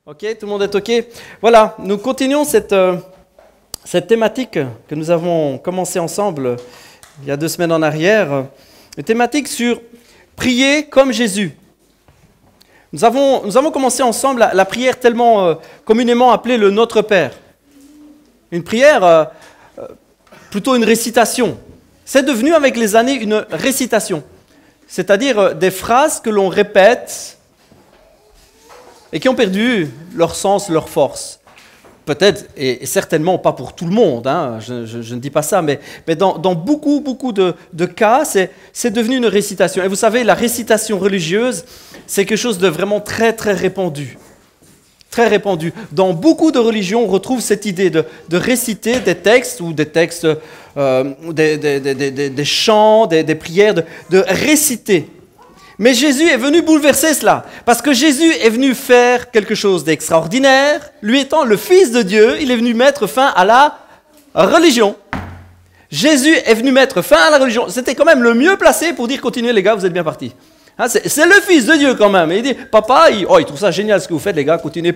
Ok, tout le monde est ok? Voilà, nous continuons cette thématique que nous avons commencé ensemble il y a 2 semaines en arrière, une thématique sur prier comme Jésus. Nous avons commencé ensemble la prière tellement communément appelée le Notre Père. Une prière, plutôt une récitation. C'est devenu avec les années une récitation, c'est-à-dire des phrases que l'on répète et qui ont perdu leur sens, leur force. Peut-être, et certainement pas pour tout le monde, hein, je ne dis pas ça, mais dans beaucoup de cas, c'est devenu une récitation. Et vous savez, la récitation religieuse, c'est quelque chose de vraiment très répandu. Très répandu. Dans beaucoup de religions, on retrouve cette idée de réciter des textes, ou des textes, des chants, des prières, de réciter. Mais Jésus est venu bouleverser cela, parce que Jésus est venu faire quelque chose d'extraordinaire. Lui étant le Fils de Dieu, il est venu mettre fin à la religion. Jésus est venu mettre fin à la religion. C'était quand même le mieux placé pour dire « Continuez les gars, vous êtes bien partis ». Hein, c'est le Fils de Dieu quand même. Et il dit « Papa, il trouve ça génial ce que vous faites les gars, continuez ».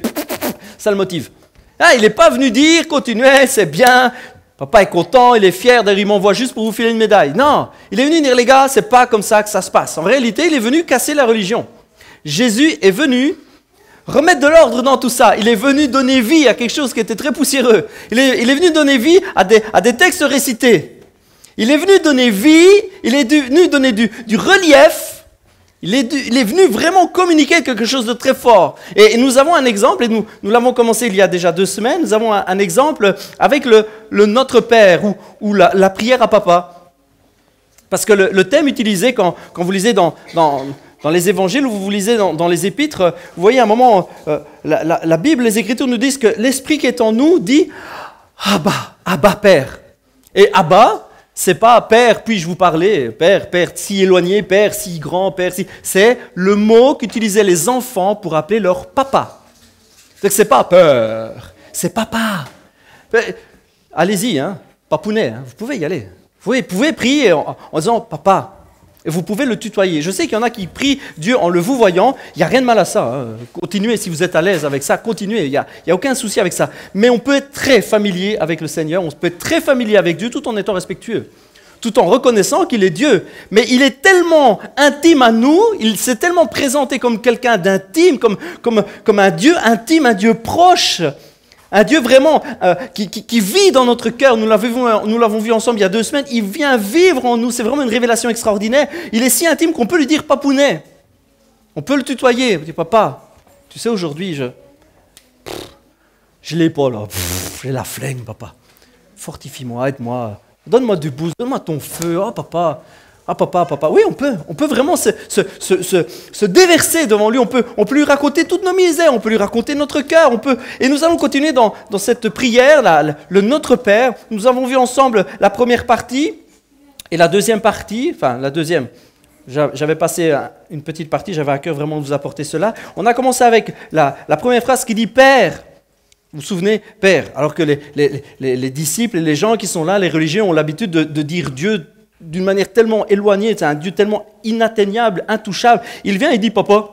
Ça le motive. Hein, il n'est pas venu dire « Continuez, c'est bien ». Papa est content, il est fier, d'ailleurs il m'envoie juste pour vous filer une médaille. Non, il est venu dire les gars, c'est pas comme ça que ça se passe. En réalité, il est venu casser la religion. Jésus est venu remettre de l'ordre dans tout ça. Il est venu donner vie à quelque chose qui était très poussiéreux. Il est venu donner vie à des textes récités. Il est venu donner vie, il est venu donner du relief. Il est venu vraiment communiquer quelque chose de très fort. Et nous avons un exemple, et nous l'avons commencé il y a déjà 2 semaines, nous avons un exemple avec le Notre Père, ou la prière à papa. Parce que le thème utilisé quand vous lisez dans les évangiles, ou vous lisez dans les épîtres, vous voyez à un moment, la Bible, les Écritures nous disent que l'Esprit qui est en nous dit « Abba, Père ». Et Abba, c'est pas « Père, puis-je vous parler ?» Père si éloigné, Père si grand, Père si... C'est le mot qu'utilisaient les enfants pour appeler leur papa. Donc c'est pas « Père », c'est « Papa ». Allez-y, hein, papounet, hein, vous pouvez y aller. Vous pouvez prier en disant « Papa ». Et vous pouvez le tutoyer. Je sais qu'il y en a qui prient Dieu en le vous voyant. Il n'y a rien de mal à ça. Hein. Continuez si vous êtes à l'aise avec ça. Continuez. Il n'y a aucun souci avec ça. Mais on peut être très familier avec le Seigneur. On peut être très familier avec Dieu tout en étant respectueux. Tout en reconnaissant qu'il est Dieu. Mais il est tellement intime à nous. Il s'est tellement présenté comme quelqu'un d'intime, comme un Dieu intime, un Dieu proche. Un Dieu vraiment qui vit dans notre cœur. Nous l'avons vu ensemble il y a 2 semaines. Il vient vivre en nous. C'est vraiment une révélation extraordinaire. Il est si intime qu'on peut lui dire papounet. On peut le tutoyer. On dit papa, tu sais aujourd'hui, je l'ai pas là. J'ai la flemme papa. Fortifie-moi, aide-moi. Donne-moi du boost, donne-moi ton feu. Oh papa. Ah papa, oui on peut vraiment se déverser devant lui, on peut lui raconter toutes nos misères, on peut lui raconter notre cœur, et nous allons continuer dans cette prière, le Notre Père. Nous avons vu ensemble la première partie, et la deuxième partie, j'avais passé une petite partie, j'avais à cœur vraiment de vous apporter cela. On a commencé avec la première phrase qui dit « Père ». Vous vous souvenez, Père, alors que les disciples et les gens qui sont là, les religieux ont l'habitude de dire Dieu d'une manière tellement éloignée, c'est un Dieu tellement inatteignable, intouchable. Il vient et dit, papa,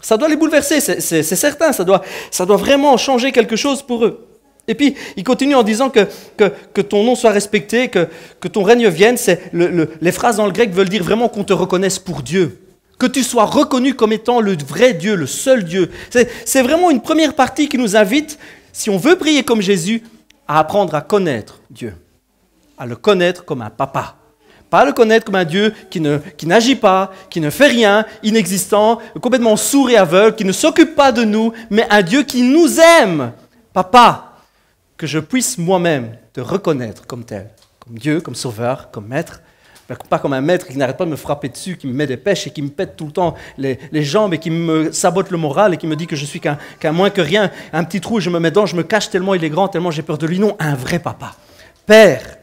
ça doit les bouleverser, c'est certain, ça doit vraiment changer quelque chose pour eux. Et puis, il continue en disant que ton nom soit respecté, que ton règne vienne. Les phrases dans le grec veulent dire vraiment qu'on te reconnaisse pour Dieu, que tu sois reconnu comme étant le vrai Dieu, le seul Dieu. C'est vraiment une première partie qui nous invite, si on veut prier comme Jésus, à apprendre à connaître Dieu, à le connaître comme un papa. Pas le connaître comme un Dieu qui n'agit pas, qui ne fait rien, inexistant, complètement sourd et aveugle, qui ne s'occupe pas de nous, mais un Dieu qui nous aime. Papa, que je puisse moi-même te reconnaître comme tel, comme Dieu, comme sauveur, comme maître, pas comme un maître qui n'arrête pas de me frapper dessus, qui me met des pêches et qui me pète tout le temps les jambes et qui me sabote le moral et qui me dit que je suis qu'un moins que rien, un petit trou, je me mets dedans, je me cache tellement il est grand, tellement j'ai peur de lui. Non, un vrai papa. Père,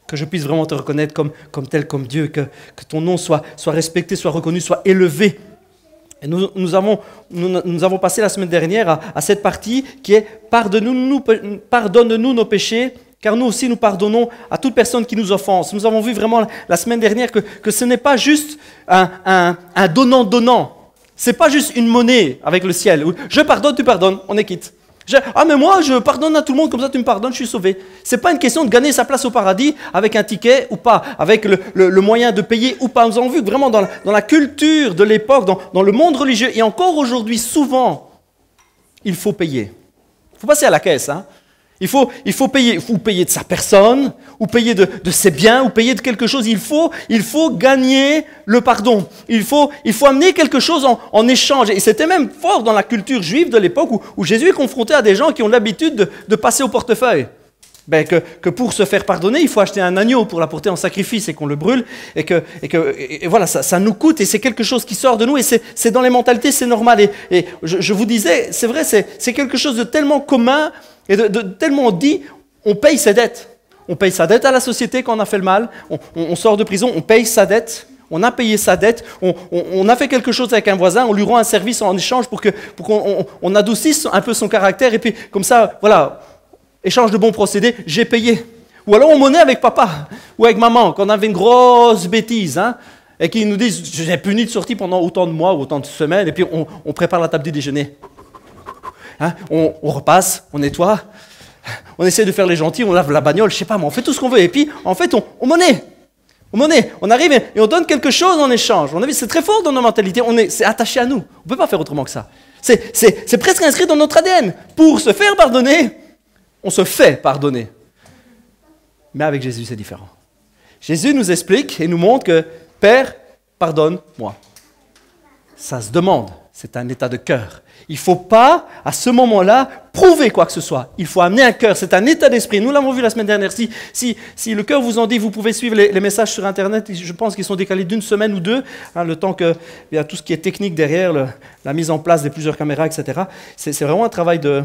que je puisse vraiment te reconnaître comme tel, comme Dieu, que ton nom soit respecté, soit reconnu, soit élevé. Et nous avons passé la semaine dernière à cette partie qui est « Pardonne-nous nos péchés, car nous aussi nous pardonnons à toute personne qui nous offense ». Nous avons vu vraiment la semaine dernière que ce n'est pas juste un donnant-donnant. C'est pas juste une monnaie avec le ciel. Je pardonne, tu pardonnes, on est quitte. Ah mais moi je pardonne à tout le monde, comme ça tu me pardonnes, je suis sauvé. C'est pas une question de gagner sa place au paradis avec un ticket ou pas, avec le moyen de payer ou pas. Nous avons vu que vraiment dans la culture de l'époque, dans le monde religieux, et encore aujourd'hui souvent, il faut payer. Il faut passer à la caisse, hein. Il faut payer, ou payer de sa personne, ou payer de ses biens, ou payer de quelque chose. Il faut gagner le pardon. Il faut amener quelque chose en échange. Et c'était même fort dans la culture juive de l'époque où Jésus est confronté à des gens qui ont l'habitude de passer au portefeuille. Que pour se faire pardonner, il faut acheter un agneau pour l'apporter en sacrifice et qu'on le brûle. Et voilà, ça nous coûte et c'est quelque chose qui sort de nous et c'est dans les mentalités, c'est normal. Et je vous disais, c'est vrai, c'est quelque chose de tellement commun et de tellement dit, on paye ses dettes. On paye sa dette à la société quand on a fait le mal, on sort de prison, on paye sa dette. On a payé sa dette, on a fait quelque chose avec un voisin, on lui rend un service en échange pour qu'on adoucisse un peu son caractère et puis comme ça, voilà, échange de bons procédés, j'ai payé. Ou alors on monnaie avec papa ou avec maman quand on avait une grosse bêtise, hein, et qu'ils nous disent je n'ai puni de sortie pendant autant de mois ou autant de semaines, et puis on prépare la table du déjeuner. Hein, on repasse, on nettoie, on essaie de faire les gentils, on lave la bagnole, je sais pas, mais on fait tout ce qu'on veut, et puis en fait on monnaie. On arrive et on donne quelque chose en échange. C'est très fort dans nos mentalités, c'est attaché à nous. On ne peut pas faire autrement que ça. C'est presque inscrit dans notre ADN. Pour se faire pardonner, on se fait pardonner. Mais avec Jésus, c'est différent. Jésus nous explique et nous montre que « Père, pardonne-moi ». Ça se demande, c'est un état de cœur. Il ne faut pas, à ce moment-là, prouver quoi que ce soit. Il faut amener un cœur, c'est un état d'esprit. Nous l'avons vu la semaine dernière. Si le cœur vous en dit, vous pouvez suivre les messages sur Internet. Je pense qu'ils sont décalés d'une semaine ou deux, hein, le temps qu'il y a tout ce qui est technique derrière, la mise en place de plusieurs caméras, etc. C'est vraiment un travail de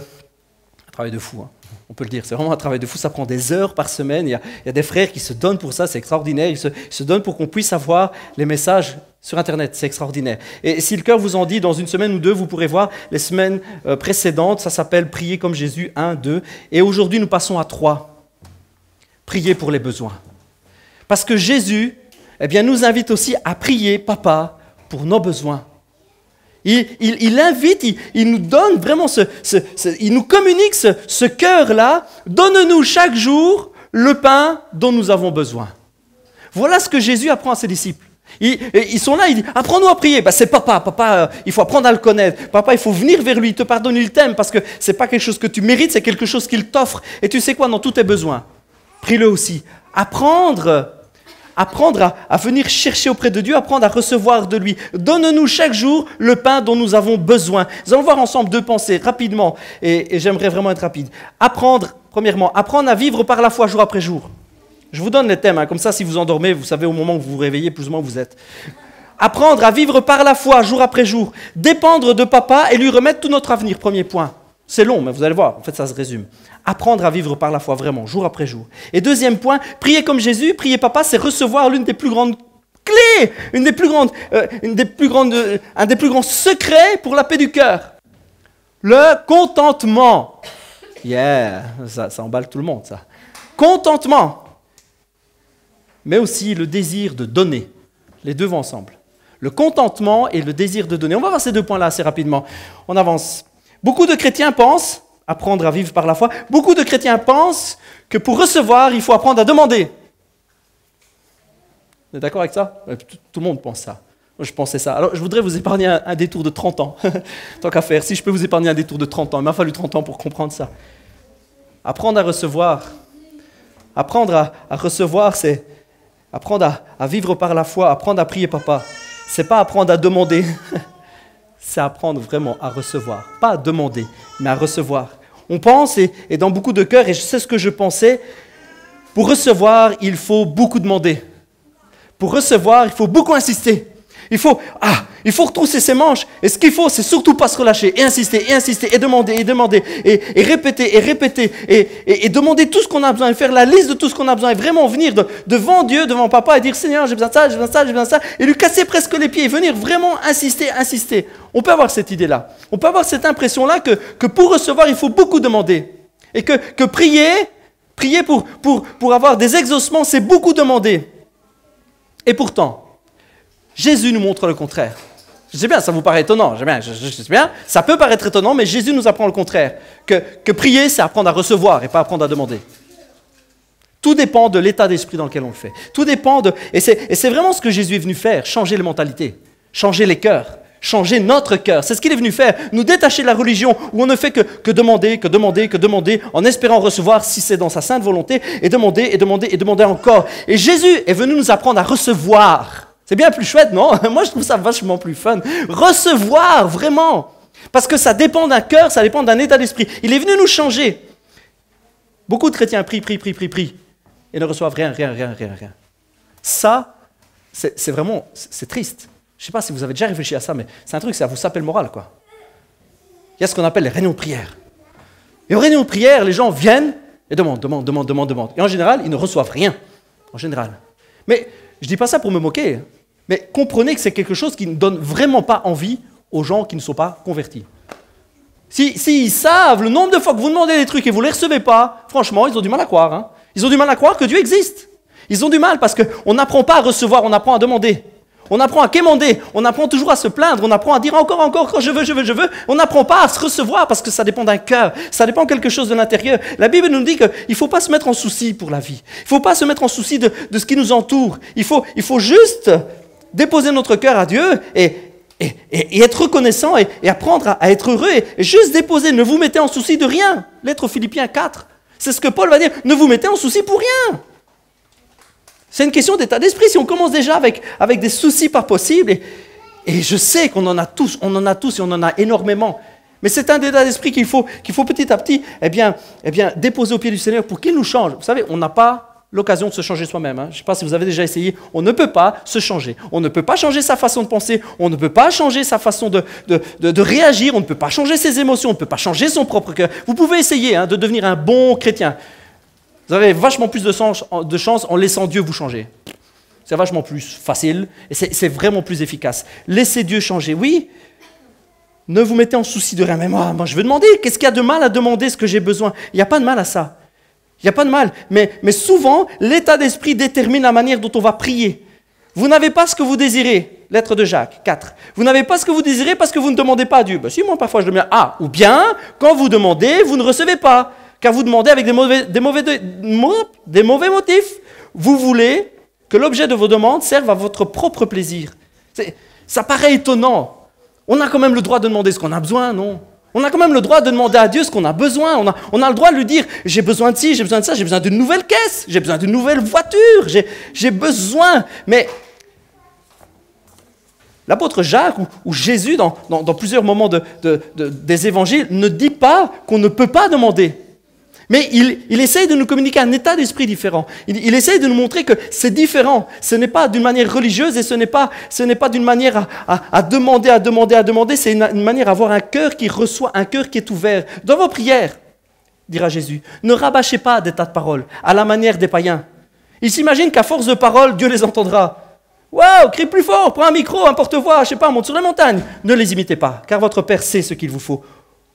fou, hein. On peut le dire, c'est vraiment un travail de fou, ça prend des heures par semaine, il y a des frères qui se donnent pour ça, c'est extraordinaire, ils se donnent pour qu'on puisse avoir les messages sur Internet, c'est extraordinaire. Et si le cœur vous en dit, dans une semaine ou deux, vous pourrez voir les semaines précédentes, ça s'appelle « Prier comme Jésus » 1, 2, et aujourd'hui nous passons à 3, prier pour les besoins. Parce que Jésus, nous invite aussi à prier, Papa, pour nos besoins. Il invite, il nous donne vraiment il nous communique ce cœur-là. Donne-nous chaque jour le pain dont nous avons besoin. Voilà ce que Jésus apprend à ses disciples. Ils sont là, ils disent, apprends-nous à prier. C'est papa, il faut apprendre à le connaître. Papa, il faut venir vers lui, il te pardonne, il t'aime, parce que ce n'est pas quelque chose que tu mérites, c'est quelque chose qu'il t'offre. Et tu sais quoi, dans tous tes besoins, prie-le aussi. Apprendre à venir chercher auprès de Dieu, apprendre à recevoir de lui. Donne-nous chaque jour le pain dont nous avons besoin. Nous allons voir ensemble deux pensées rapidement, et j'aimerais vraiment être rapide. Premièrement, apprendre à vivre par la foi jour après jour. Je vous donne les thèmes, hein, comme ça si vous endormez, vous savez au moment où vous vous réveillez, plus ou moins où vous êtes. Apprendre à vivre par la foi jour après jour. Dépendre de papa et lui remettre tout notre avenir, premier point. C'est long, mais vous allez voir, en fait ça se résume. Apprendre à vivre par la foi, vraiment, jour après jour. Et deuxième point, prier comme Jésus, prier papa, c'est recevoir l'une des plus grandes clés, un des plus grands secrets pour la paix du cœur. Le contentement. Yeah, ça emballe tout le monde, ça. Contentement. Mais aussi le désir de donner. Les deux vont ensemble. Le contentement et le désir de donner. On va voir ces deux points-là assez rapidement. On avance. Beaucoup de chrétiens pensent, apprendre à vivre par la foi, beaucoup de chrétiens pensent que pour recevoir, il faut apprendre à demander. Vous êtes d'accord avec ça? Tout le monde pense ça. Moi, je pensais ça. Alors, je voudrais vous épargner un détour de 30 ans. Tant qu'à faire, si je peux vous épargner un détour de 30 ans, il m'a fallu 30 ans pour comprendre ça. Apprendre à recevoir. Apprendre à recevoir, c'est apprendre à vivre par la foi, apprendre à prier papa. C'est pas apprendre à demander. C'est apprendre vraiment à recevoir. Pas à demander, mais à recevoir. On pense, et dans beaucoup de cœurs, et je sais ce que je pensais, pour recevoir, il faut beaucoup demander. Pour recevoir, il faut beaucoup insister. Il faut retrousser ses manches. Et ce qu'il faut, c'est surtout pas se relâcher. Et insister, et demander, et répéter, et demander tout ce qu'on a besoin, et faire la liste de tout ce qu'on a besoin, et vraiment venir devant Dieu, devant papa, et dire Seigneur, j'ai besoin de ça, j'ai besoin de ça, j'ai besoin de ça, et lui casser presque les pieds, et venir vraiment insister. On peut avoir cette idée-là. On peut avoir cette impression-là que pour recevoir, il faut beaucoup demander. Et que prier pour avoir des exaucements, c'est beaucoup demander. Et pourtant, Jésus nous montre le contraire. Je sais bien, ça vous paraît étonnant, je sais bien, ça peut paraître étonnant, mais Jésus nous apprend le contraire, que prier, c'est apprendre à recevoir et pas apprendre à demander. Tout dépend de l'état d'esprit dans lequel on le fait. Tout dépend de... Et c'est vraiment ce que Jésus est venu faire, changer les mentalités, changer les cœurs, changer notre cœur. C'est ce qu'il est venu faire, nous détacher de la religion où on ne fait que demander, en espérant recevoir si c'est dans sa sainte volonté, et demander encore. Et Jésus est venu nous apprendre à recevoir. C'est bien plus chouette, non? Moi, je trouve ça vachement plus fun. Recevoir, vraiment. Parce que ça dépend d'un cœur, ça dépend d'un état d'esprit. Il est venu nous changer. Beaucoup de chrétiens prient, et ne reçoivent rien. Ça, c'est vraiment, c'est triste. Je ne sais pas si vous avez déjà réfléchi à ça, mais c'est un truc, ça vous sape le moral, quoi. Il y a ce qu'on appelle les réunions de prière. Et aux réunions de prière, les gens viennent et demandent. Et en général, ils ne reçoivent rien. En général. Mais je ne dis pas ça pour me moquer. Mais comprenez que c'est quelque chose qui ne donne vraiment pas envie aux gens qui ne sont pas convertis. S'ils savent le nombre de fois que vous demandez des trucs et vous ne les recevez pas, franchement, ils ont du mal à croire. Hein. Ils ont du mal à croire que Dieu existe. Ils ont du mal parce qu'on n'apprend pas à recevoir, on apprend à demander. On apprend à quémander, on apprend toujours à se plaindre, on apprend à dire encore, quand je veux. On n'apprend pas à se recevoir parce que ça dépend d'un cœur, ça dépend de quelque chose de l'intérieur. La Bible nous dit qu'il ne faut pas se mettre en souci pour la vie. Il ne faut pas se mettre en souci de ce qui nous entoure. Il faut juste déposer notre cœur à Dieu et être reconnaissant et apprendre à être heureux et juste déposer. Ne vous mettez en souci de rien. Lettre aux Philippiens 4. C'est ce que Paul va dire. Ne vous mettez en souci pour rien. C'est une question d'état d'esprit. Si on commence déjà avec des soucis pas possibles, et je sais qu'on en a tous et on en a énormément, mais c'est un état d'esprit qu'il faut petit à petit déposer au pied du Seigneur pour qu'il nous change. Vous savez, on n'a pas l'occasion de se changer soi-même. Hein. Je ne sais pas si vous avez déjà essayé. On ne peut pas se changer. On ne peut pas changer sa façon de penser. On ne peut pas changer sa façon de réagir. On ne peut pas changer ses émotions. On ne peut pas changer son propre cœur. Vous pouvez essayer de devenir un bon chrétien. Vous avez vachement plus de chance en laissant Dieu vous changer. C'est vachement plus facile et c'est vraiment plus efficace. Laissez Dieu changer, oui. Ne vous mettez en souci de rien. Mais moi je veux demander. Qu'est-ce qu'il y a de mal à demander ce que j'ai besoin? Il n'y a pas de mal à ça. Il n'y a pas de mal. Mais souvent, l'état d'esprit détermine la manière dont on va prier. Vous n'avez pas ce que vous désirez. Lettre de Jacques, 4. Vous n'avez pas ce que vous désirez parce que vous ne demandez pas à Dieu. Ben, si, moi, parfois, je demande ou bien, quand vous demandez, vous ne recevez pas. Car vous demandez avec des mauvais motifs. Vous voulez que l'objet de vos demandes serve à votre propre plaisir. Ça paraît étonnant. On a quand même le droit de demander ce qu'on a besoin, non? On a quand même le droit de demander à Dieu ce qu'on a besoin. On a le droit de lui dire, j'ai besoin de ci, j'ai besoin de ça, j'ai besoin d'une nouvelle caisse, j'ai besoin d'une nouvelle voiture, j'ai besoin. Mais l'apôtre Jacques ou Jésus, dans plusieurs moments des évangiles, ne dit pas qu'on ne peut pas demander. Mais il essaye de nous communiquer un état d'esprit différent. Il essaye de nous montrer que c'est différent. Ce n'est pas d'une manière religieuse et ce n'est pas d'une manière à demander. C'est une manière à avoir un cœur qui reçoit, un cœur qui est ouvert. Dans vos prières, dira Jésus, ne rabâchez pas des tas de paroles à la manière des païens. Ils s'imaginent qu'à force de paroles, Dieu les entendra. Waouh, crie plus fort, prends un micro, un porte-voix, je sais pas, monte sur les montagnes. Ne les imitez pas, car votre Père sait ce qu'il vous faut,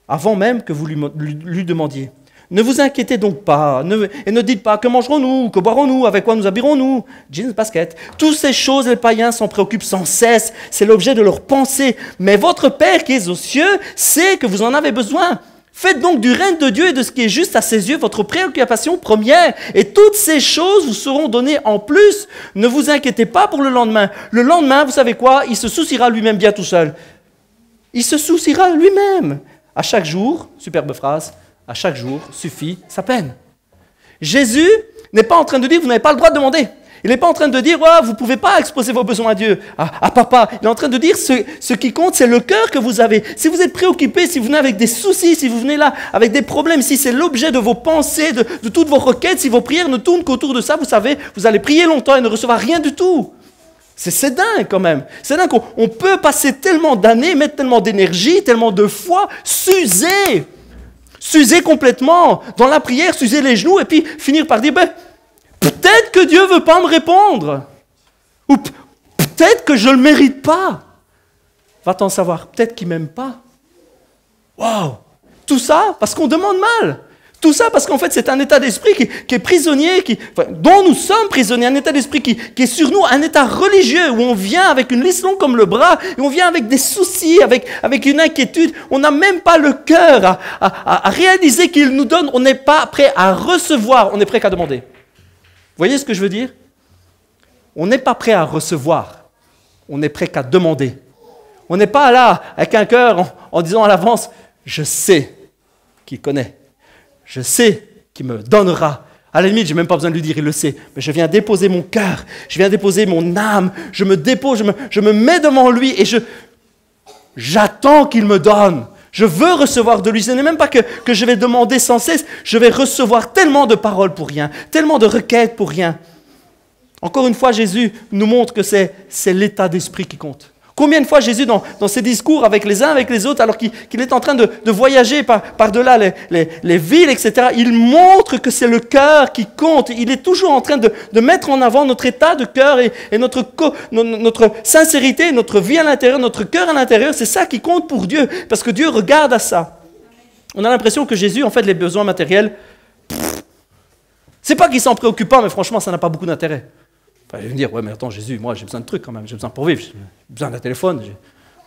avant même que vous lui demandiez. Ne vous inquiétez donc pas, et ne dites pas que mangerons-nous, que boirons-nous, avec quoi nous habillerons-nous, jeans, basket. Toutes ces choses, les païens s'en préoccupent sans cesse, c'est l'objet de leur pensée. Mais votre Père qui est aux cieux sait que vous en avez besoin. Faites donc du règne de Dieu et de ce qui est juste à ses yeux votre préoccupation première, et toutes ces choses vous seront données en plus. Ne vous inquiétez pas pour le lendemain. Le lendemain, vous savez quoi? Il se souciera lui-même bien tout seul. Il se souciera lui-même. À chaque jour, superbe phrase, à chaque jour suffit sa peine. Jésus n'est pas en train de dire vous n'avez pas le droit de demander. Il n'est pas en train de dire vous ne pouvez pas exposer vos besoins à Dieu, à papa. Il est en train de dire ce qui compte, c'est le cœur que vous avez. Si vous êtes préoccupé, si vous venez avec des soucis, si vous venez là avec des problèmes, si c'est l'objet de vos pensées, de toutes vos requêtes, si vos prières ne tournent qu'autour de ça, vous savez, vous allez prier longtemps et ne recevoir rien du tout. C'est dingue quand même. C'est dingue qu'on peut passer tellement d'années, mettre tellement d'énergie, tellement de foi, s'user complètement dans la prière, s'user les genoux et puis finir par dire peut-être que Dieu ne veut pas me répondre ou peut-être que je ne le mérite pas. Va-t-en savoir, peut-être qu'il ne m'aime pas. Waouh! Tout ça parce qu'on demande mal. Tout ça parce qu'en fait, c'est un état d'esprit qui est prisonnier, dont nous sommes prisonniers, un état d'esprit qui est sur nous, un état religieux où on vient avec une liste longue comme le bras, et on vient avec des soucis, avec une inquiétude. On n'a même pas le cœur à réaliser qu'il nous donne. On n'est pas prêt à recevoir, on n'est prêt qu'à demander. Vous voyez ce que je veux dire? On n'est pas prêt à recevoir, on n'est prêt qu'à demander. On n'est pas là avec un cœur en disant à l'avance, je sais qu'il connaît, je sais qu'il me donnera. À la limite, je n'ai même pas besoin de lui dire, il le sait. Mais je viens déposer mon cœur, je viens déposer mon âme, je me dépose, je me mets devant lui et j'attends qu'il me donne. Je veux recevoir de lui. Ce n'est même pas que je vais demander sans cesse, je vais recevoir tellement de paroles pour rien, tellement de requêtes pour rien. Encore une fois, Jésus nous montre que c'est l'état d'esprit qui compte. Combien de fois Jésus, dans ses discours avec les uns, avec les autres, alors qu'il est en train de voyager par-delà les villes, etc., il montre que c'est le cœur qui compte. Il est toujours en train de mettre en avant notre état de cœur et notre sincérité, notre vie à l'intérieur, notre cœur à l'intérieur. C'est ça qui compte pour Dieu, parce que Dieu regarde à ça. On a l'impression que Jésus, en fait, les besoins matériels, c'est pas qu'il s'en préoccupe pas, mais franchement, ça n'a pas beaucoup d'intérêt. Enfin, je vais me dire, ouais, mais attends, Jésus, moi, j'ai besoin de trucs quand même, j'ai besoin pour vivre, j'ai besoin d'un téléphone,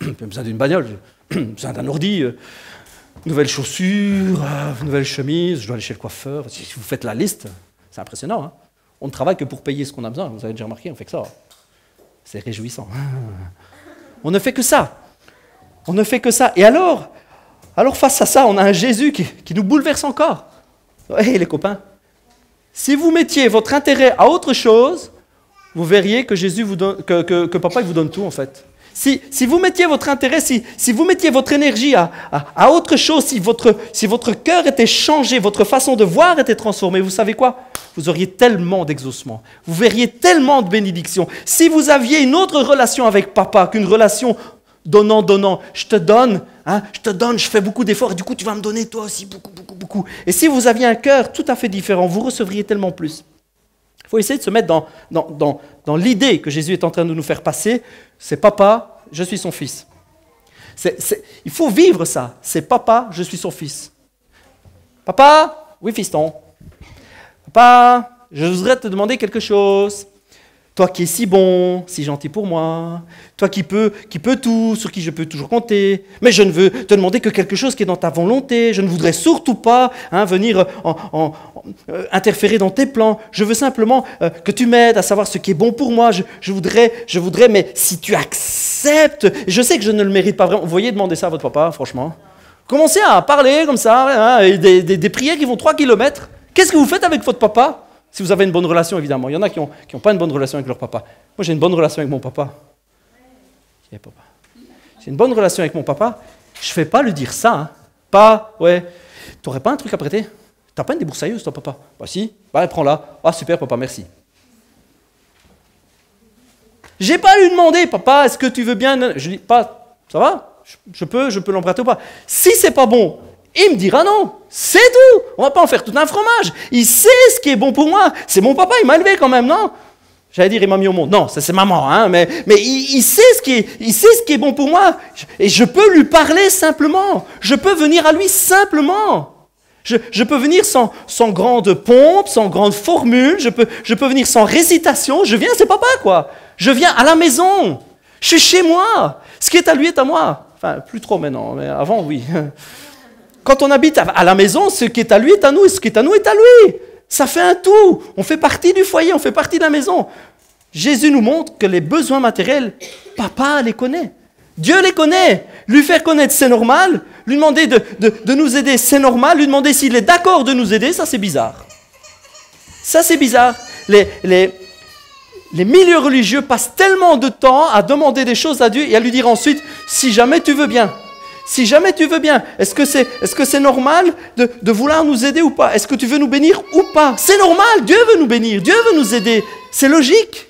j'ai besoin d'une bagnole, j'ai besoin d'un ordi, nouvelles chaussures, nouvelles chemises, je dois aller chez le coiffeur. Si vous faites la liste, c'est impressionnant. Hein, on ne travaille que pour payer ce qu'on a besoin. Vous avez déjà remarqué, on fait que ça. C'est réjouissant. On ne fait que ça. On ne fait que ça. Et alors face à ça, on a un Jésus qui nous bouleverse encore. Hé, les copains, si vous mettiez votre intérêt à autre chose, vous verriez que Jésus vous donne, que Papa il vous donne tout en fait. Si vous mettiez votre intérêt, si vous mettiez votre énergie à autre chose, si votre cœur était changé, votre façon de voir était transformée, vous savez quoi? Vous auriez tellement d'exaucement, vous verriez tellement de bénédictions. Si vous aviez une autre relation avec Papa qu'une relation donnant, je te donne, je fais beaucoup d'efforts, et du coup tu vas me donner toi aussi beaucoup. Et si vous aviez un cœur tout à fait différent, vous recevriez tellement plus. Il faut essayer de se mettre dans l'idée que Jésus est en train de nous faire passer. C'est Papa, je suis son fils. Il faut vivre ça. C'est Papa, je suis son fils. Papa, oui fiston. Papa, je voudrais te demander quelque chose. Toi qui es si bon, si gentil pour moi, toi qui peux tout, sur qui je peux toujours compter, mais je ne veux te demander que quelque chose qui est dans ta volonté, je ne voudrais surtout pas venir interférer dans tes plans, je veux simplement que tu m'aides à savoir ce qui est bon pour moi, je voudrais, mais si tu acceptes, je sais que je ne le mérite pas vraiment, vous voyez demander ça à votre papa, franchement, commencez à parler comme ça, des prières qui vont 3 kilomètres, qu'est-ce que vous faites avec votre papa ? Si vous avez une bonne relation, évidemment. Il y en a qui n'ont pas une bonne relation avec leur papa. Moi, j'ai une bonne relation avec mon papa. J'ai une bonne relation avec mon papa. Je ne fais pas lui dire ça. Hein. Pas, ouais, tu n'aurais pas un truc à prêter? Tu n'as pas une déboursailleuse, ton papa? Bah si, bah prends-la. Ah super, papa, merci. Je n'ai pas lui demander, papa, est-ce que tu veux bien... Je dis, pas, ça va? Je peux l'emprunter ou pas? Si c'est pas bon, il me dira non, c'est tout. On va pas en faire tout un fromage. Il sait ce qui est bon pour moi. C'est mon papa, il m'a élevé quand même, non? J'allais dire, il m'a mis au monde. Non, ça c'est maman, hein, mais il sait ce qui est bon pour moi. Et je peux lui parler simplement. Je peux venir à lui simplement. Je peux venir sans grande pompe, sans grande formule. Je peux venir sans récitation. Je viens, c'est papa, quoi. Je viens à la maison. Je suis chez moi. Ce qui est à lui est à moi. Enfin, plus trop maintenant, mais avant, oui. Quand on habite à la maison, ce qui est à lui est à nous, et ce qui est à nous est à lui. Ça fait un tout. On fait partie du foyer, on fait partie de la maison. Jésus nous montre que les besoins matériels, papa les connaît. Dieu les connaît. Lui faire connaître, c'est normal. Lui demander de nous aider, c'est normal. Lui demander s'il est d'accord de nous aider, ça c'est bizarre. Ça c'est bizarre. Les milieux religieux passent tellement de temps à demander des choses à Dieu et à lui dire ensuite, si jamais tu veux bien. Si jamais tu veux bien, est-ce que c'est normal de vouloir nous aider ou pas? Est-ce que tu veux nous bénir ou pas? C'est normal, Dieu veut nous bénir, Dieu veut nous aider. C'est logique,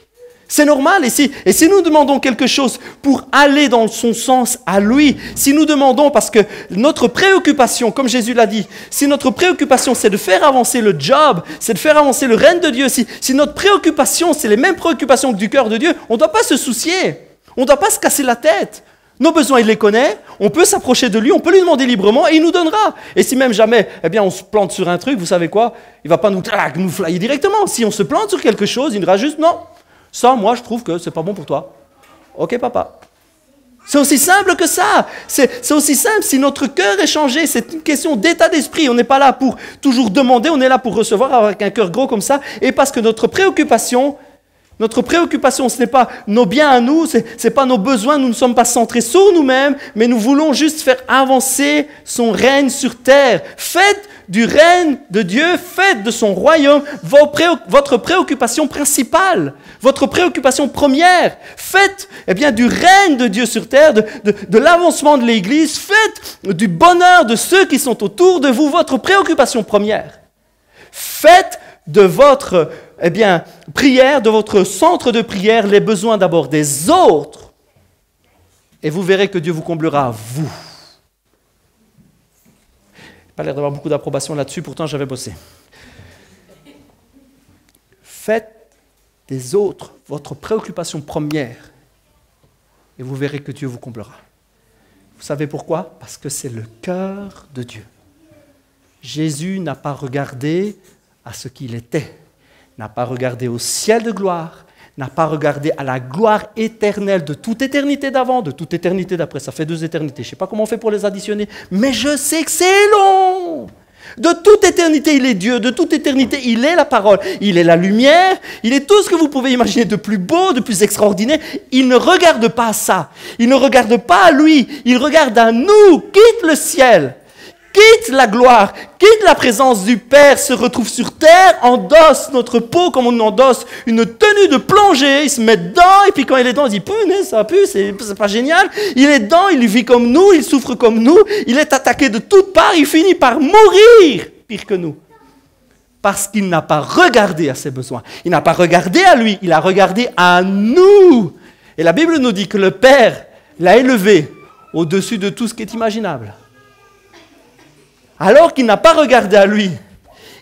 c'est normal. Et si nous demandons quelque chose pour aller dans son sens à lui, si nous demandons parce que notre préoccupation, comme Jésus l'a dit, si notre préoccupation c'est de faire avancer le job, c'est de faire avancer le règne de Dieu, si notre préoccupation c'est les mêmes préoccupations que du cœur de Dieu, on ne doit pas se soucier, on ne doit pas se casser la tête. Nos besoins, il les connaît, on peut s'approcher de lui, on peut lui demander librement et il nous donnera. Et si même jamais, on se plante sur un truc, vous savez quoi? Il ne va pas nous flyer directement. Si on se plante sur quelque chose, il dira juste, non, ça, moi, je trouve que c'est pas bon pour toi. Ok, papa. C'est aussi simple que ça. C'est aussi simple. Si notre cœur est changé, c'est une question d'état d'esprit. On n'est pas là pour toujours demander, on est là pour recevoir avec un cœur gros comme ça. Et parce que notre préoccupation, ce n'est pas nos biens à nous, ce n'est pas nos besoins, nous ne sommes pas centrés sur nous-mêmes, mais nous voulons juste faire avancer son règne sur terre. Faites du règne de Dieu, faites de son royaume votre préoccupation principale, votre préoccupation première. Faites du règne de Dieu sur terre, de l'avancement de l'Église, faites du bonheur de ceux qui sont autour de vous votre préoccupation première. Faites de votre prière, de votre centre de prière, les besoins d'abord des autres. Et vous verrez que Dieu vous comblera, vous. Pas l'air d'avoir beaucoup d'approbation là-dessus, pourtant j'avais bossé. Faites des autres votre préoccupation première. Et vous verrez que Dieu vous comblera. Vous savez pourquoi? Parce que c'est le cœur de Dieu. Jésus n'a pas regardé à ce qu'il était, n'a pas regardé au ciel de gloire, n'a pas regardé à la gloire éternelle de toute éternité d'avant, de toute éternité d'après. Ça fait 2 éternités. Je ne sais pas comment on fait pour les additionner, mais je sais que c'est long. De toute éternité, il est Dieu. De toute éternité, il est la parole. Il est la lumière. Il est tout ce que vous pouvez imaginer de plus beau, de plus extraordinaire. Il ne regarde pas à ça. Il ne regarde pas à lui. Il regarde à nous. Quitte le ciel. Quitte la gloire, quitte la présence du Père, se retrouve sur terre, endosse notre peau comme on endosse une tenue de plongée, il se met dedans, et puis quand il est dedans, il dit « Punaise, ça pue, c'est pas génial ». Il est dedans, il vit comme nous, il souffre comme nous, il est attaqué de toutes parts, il finit par mourir, pire que nous. Parce qu'il n'a pas regardé à ses besoins, il n'a pas regardé à lui, il a regardé à nous. Et la Bible nous dit que le Père l'a élevé au-dessus de tout ce qui est imaginable. Alors qu'il n'a pas regardé à lui,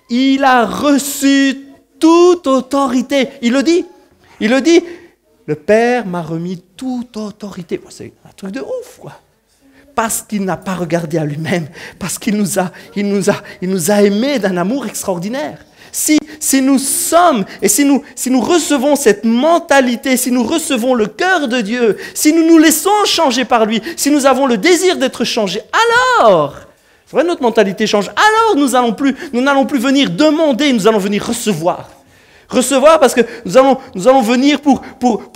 il a reçu toute autorité. Il le dit, le Père m'a remis toute autorité. C'est un truc de ouf, quoi. Parce qu'il n'a pas regardé à lui-même, parce qu'il nous a aimés d'un amour extraordinaire. Si nous sommes, et si nous recevons cette mentalité, si nous recevons le cœur de Dieu, si nous nous laissons changer par lui, si nous avons le désir d'être changés, alors... C'est vrai, notre mentalité change. Alors, nous n'allons plus venir demander, nous allons venir recevoir. Recevoir parce que nous allons venir pour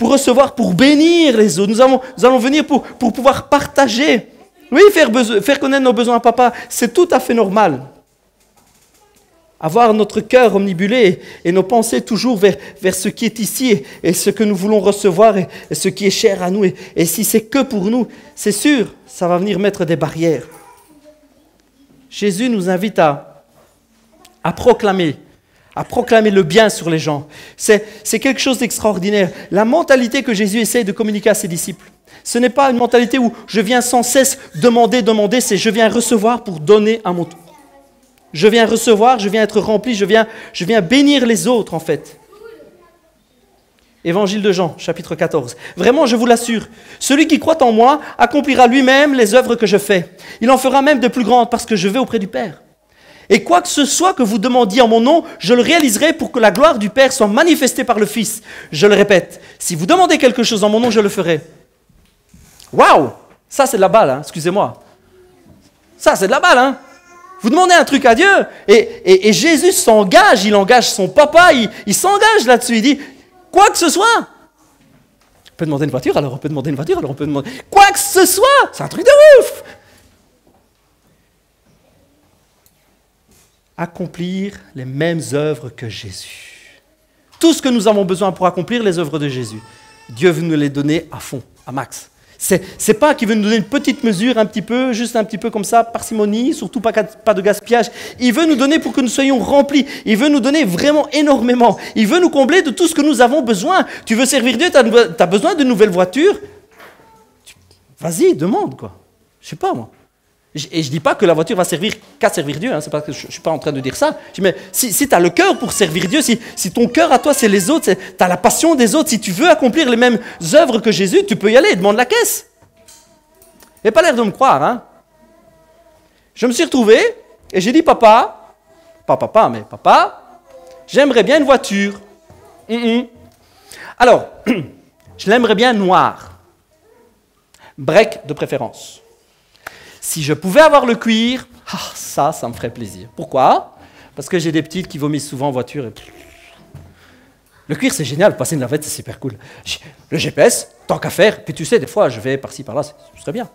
recevoir, pour bénir les autres. Nous allons venir pour pouvoir partager. Oui, faire connaître nos besoins à papa, c'est tout à fait normal. Avoir notre cœur omnibulé et nos pensées toujours vers ce qui est ici et ce que nous voulons recevoir et ce qui est cher à nous. Et si c'est que pour nous, c'est sûr, ça va venir mettre des barrières. Jésus nous invite à proclamer le bien sur les gens. C'est quelque chose d'extraordinaire. La mentalité que Jésus essaye de communiquer à ses disciples, ce n'est pas une mentalité où je viens sans cesse demander, c'est je viens recevoir pour donner à mon tour. Je viens recevoir, je viens être rempli, je viens bénir les autres en fait. Évangile de Jean, chapitre 14. Vraiment, je vous l'assure, celui qui croit en moi accomplira lui-même les œuvres que je fais. Il en fera même de plus grandes parce que je vais auprès du Père. Et quoi que ce soit que vous demandiez en mon nom, je le réaliserai pour que la gloire du Père soit manifestée par le Fils. Je le répète, si vous demandez quelque chose en mon nom, je le ferai. Waouh! Ça, c'est de la balle, hein, excusez-moi. Ça, c'est de la balle, hein. Vous demandez un truc à Dieu, et Jésus s'engage, il engage son papa, il s'engage là-dessus, il dit... Quoi que ce soit. On peut demander une voiture, alors on peut demander une voiture, alors on peut demander... Quoi que ce soit. C'est un truc de ouf. Accomplir les mêmes œuvres que Jésus. Tout ce que nous avons besoin pour accomplir les œuvres de Jésus, Dieu veut nous les donner à fond, à max. C'est pas qu'il veut nous donner une petite mesure, juste un petit peu comme ça, parcimonie, surtout pas de gaspillage. Il veut nous donner pour que nous soyons remplis. Il veut nous donner vraiment énormément. Il veut nous combler de tout ce que nous avons besoin. Tu veux servir Dieu, tu as besoin d'une nouvelle voiture. Vas-y, demande, quoi. Je sais pas, moi. Et je dis pas que la voiture va servir qu'à servir Dieu, hein, c'est pas que je suis pas en train de dire ça. Je dis, mais si tu as le cœur pour servir Dieu, si ton cœur à toi c'est les autres, tu as la passion des autres, si tu veux accomplir les mêmes œuvres que Jésus, tu peux y aller, demande la caisse. Il n'a pas l'air de me croire, hein. Je me suis retrouvé et j'ai dit, papa, j'aimerais bien une voiture. Alors, je l'aimerais bien noire. Break de préférence. Si je pouvais avoir le cuir, ça me ferait plaisir. Pourquoi? Parce que j'ai des petites qui vomissent souvent en voiture. Et... Le cuir, c'est génial. Passer une lavette, c'est super cool. Le GPS, tant qu'à faire. Puis tu sais, des fois, je vais par-ci, par-là, ce serait bien.